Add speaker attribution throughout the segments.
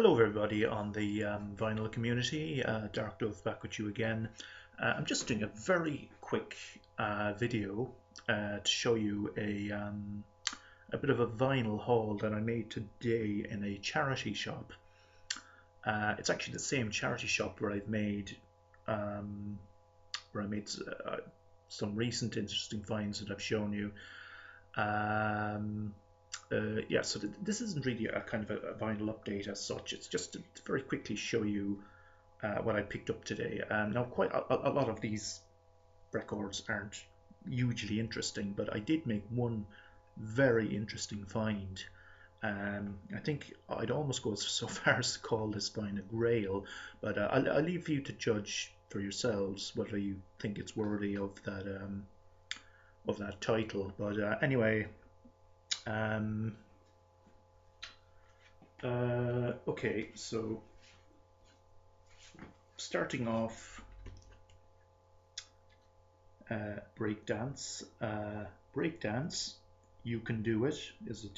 Speaker 1: Hello everybody on the vinyl community, Dark Dove back with you again. I'm just doing a very quick video to show you a bit of a vinyl haul that I made today in a charity shop. It's actually the same charity shop where I made some recent interesting finds that I've shown you. Yeah, so this isn't really a kind of a vinyl update as such. It's just to very quickly show you what I picked up today. Now, quite a lot of these records aren't hugely interesting, but I did make one very interesting find. I think I'd almost go so far as to call this find a grail, but I'll leave you to judge for yourselves whether you think it's worthy of that title. But anyway. Okay, so starting off, breakdance. Breakdance, you can do it is the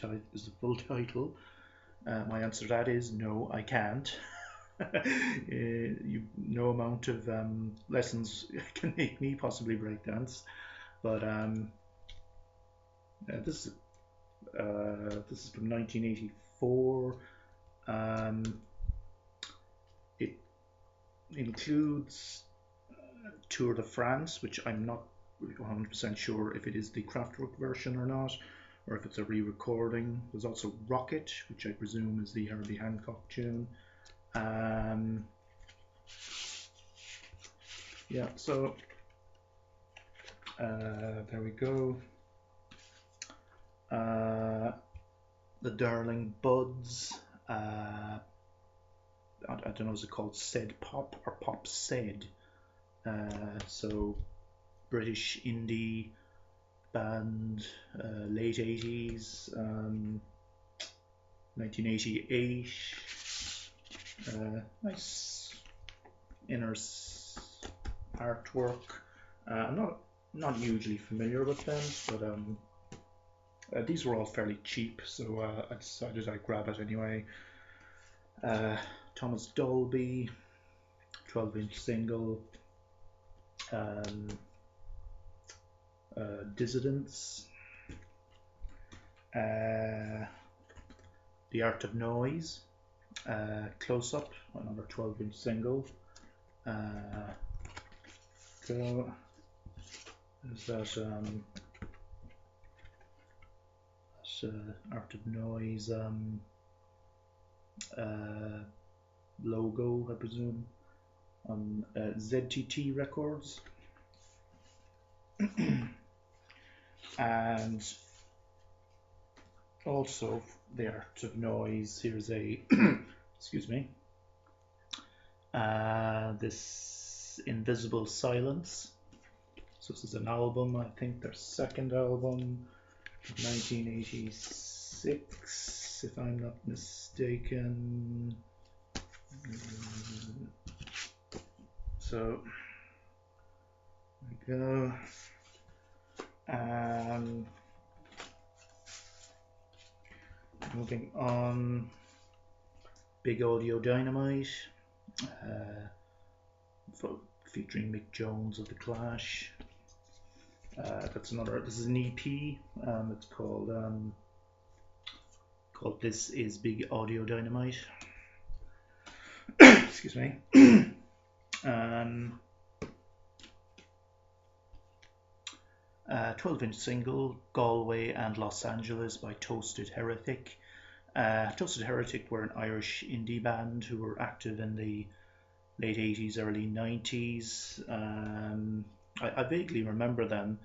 Speaker 1: full title. My answer to that is no, I can't. No amount of lessons can make me possibly breakdance, but this is from 1984. It includes Tour de France, which I'm not 100% sure if it is the Kraftwerk version or not, or if it's a re-recording. There's also Rocket, which I presume is the Herbie Hancock tune. Yeah, so there we go. The Darling Buds. I don't know, is it called Said Pop or Pop Said? So British indie band, late 80s, 1988. Nice inner artwork. I'm not hugely familiar with them, but these were all fairly cheap, so I decided I'd grab it anyway. Thomas Dolby, 12-inch single. Dissidents. The Art of Noise. Close Up, another 12-inch single. So there's that. Art of Noise logo, I presume, on ZTT Records. And also the Art of Noise, here's a excuse me, this Invisible Silence. So this is an album, I think their second album, 1986, if I'm not mistaken. So there we go. Moving on, Big Audio Dynamite, featuring Mick Jones of The Clash. That's another. This is an EP. It's called This Is Big Audio Dynamite. Excuse me. 12-inch single, Galway and Los Angeles by Toasted Heretic. Toasted Heretic were an Irish indie band who were active in the late 80s, early 90s. I vaguely remember them.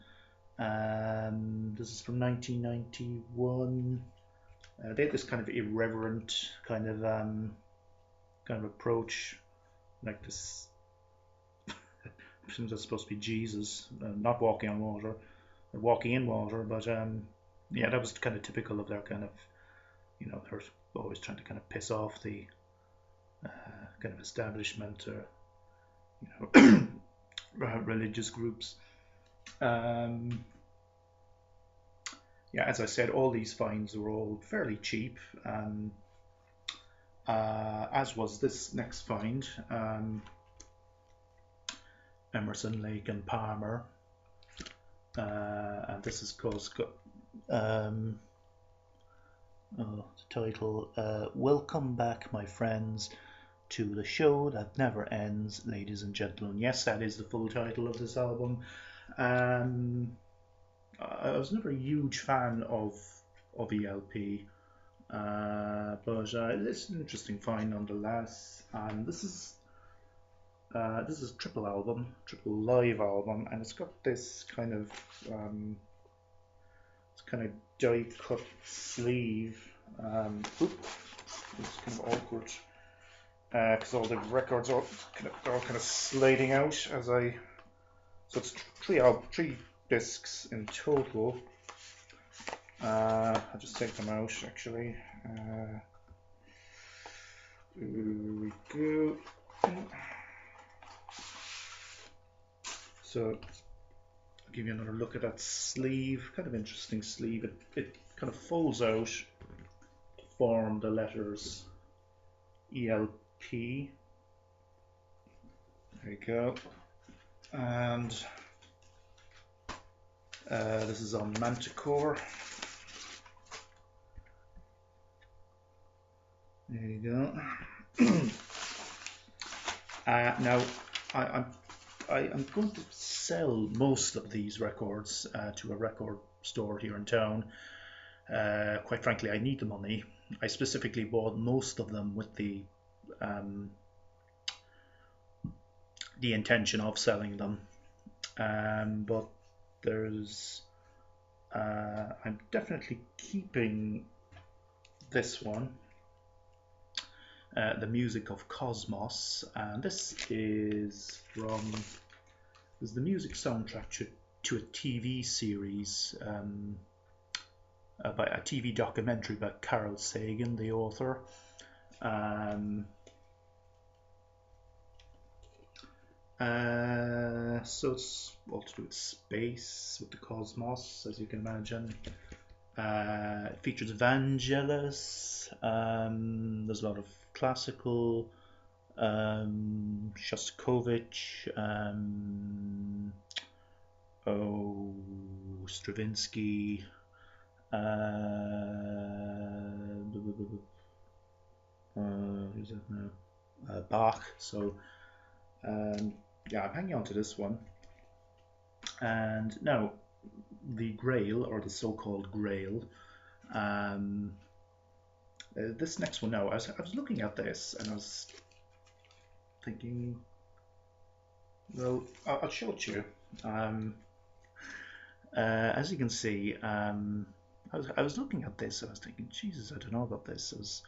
Speaker 1: This is from 1991. They had this kind of irreverent kind of approach, like this. I presume that's supposed to be Jesus, not walking on water, or walking in water, but yeah, that was kind of typical of their kind of, they're always trying to kind of piss off the kind of establishment or religious groups. Yeah, as I said, all these finds were all fairly cheap. I as was this next find, Emerson, Lake and Palmer, and this is called the title, Welcome Back My Friends to the Show That Never Ends, Ladies and Gentlemen. Yes, that is the full title of this album. I was never a huge fan of ELP, but it's an interesting find nonetheless. And this is a triple live album, and it's got this kind of die cut sleeve. It's kind of awkward because all the records are all kind of sliding out as I. So it's three discs in total. I'll just take them out actually. Here we go. So I'll give you another look at that sleeve. Kind of interesting sleeve. It kind of folds out to form the letters ELP. There you go. And this is on Manticore. There you go. Now I'm going to sell most of these records to a record store here in town. Quite frankly, I need the money. I specifically bought most of them with the intention of selling them. But there's I'm definitely keeping this one, The Music of Cosmos, and this is the music soundtrack to a TV series, by a TV documentary by Carl Sagan, the author. So it's all to do with space, with the cosmos, as you can imagine. It features Vangelis. There's a lot of classical, Shostakovich, Stravinsky, who's that now? Bach. So yeah, I'm hanging on to this one. And now the Grail, or the so-called Grail, this next one now, I was looking at this and I was thinking, well, I'll show it to you. As you can see, I was looking at this and I was thinking, Jesus, I don't know about this.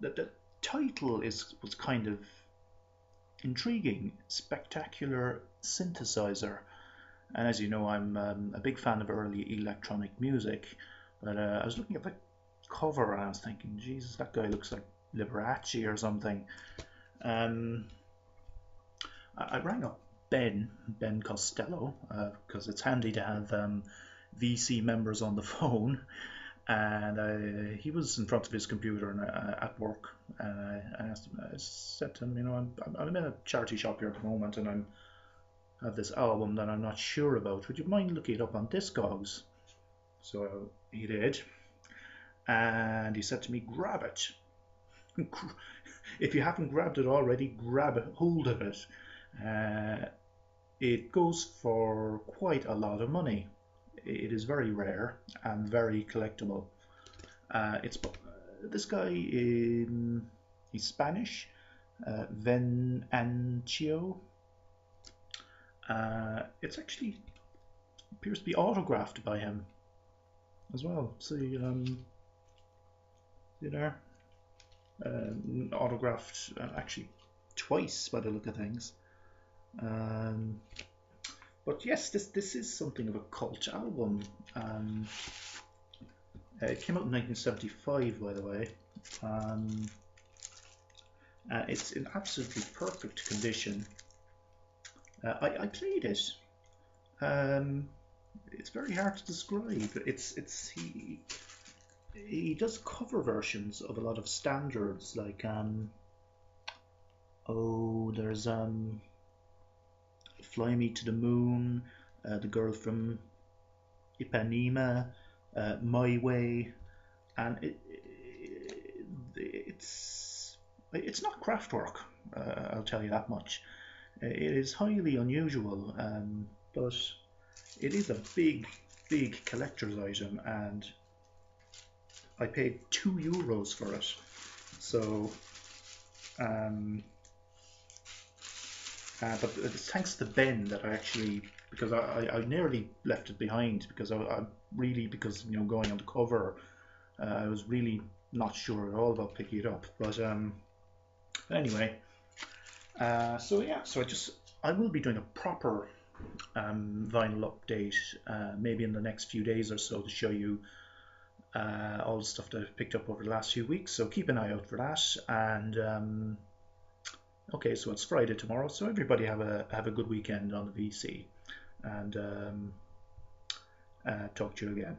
Speaker 1: The title was kind of intriguing. Spectacular Synthesizer. And as you know, I'm a big fan of early electronic music, but I was looking at the cover and I was thinking, Jesus, that guy looks like Liberace or something. I rang up Ben Costello, because it's handy to have VC members on the phone, and he was in front of his computer and at work, and I asked him, I said to him, you know, I'm in a charity shop here at the moment, and I have this album that I'm not sure about. Would you mind looking it up on Discogs? So he did, and he said to me, grab it. If you haven't grabbed it already, grab hold of it. It goes for quite a lot of money. It is very rare and very collectible. It's this guy, he's Spanish, Venancio. It's actually appears to be autographed by him as well. See, there, autographed actually twice by the look of things. But yes, this is something of a cult album. It came out in 1975, by the way. It's in absolutely perfect condition. I played it. It's very hard to describe. He does cover versions of a lot of standards, like Oh, there's Fly Me to the Moon, The Girl from Ipanema, My Way, and it's not Kraftwerk. I'll tell you that much. It is highly unusual, but it is a big collector's item, and I paid €2 for it. So, but it's thanks to Ben that I actually, because I nearly left it behind because because going on the cover, I was really not sure at all about picking it up. But anyway, so yeah, I will be doing a proper vinyl update maybe in the next few days or so to show you all the stuff that I've picked up over the last few weeks. So keep an eye out for that. And okay, so it's Friday tomorrow, so everybody have a good weekend on the VC, and talk to you again.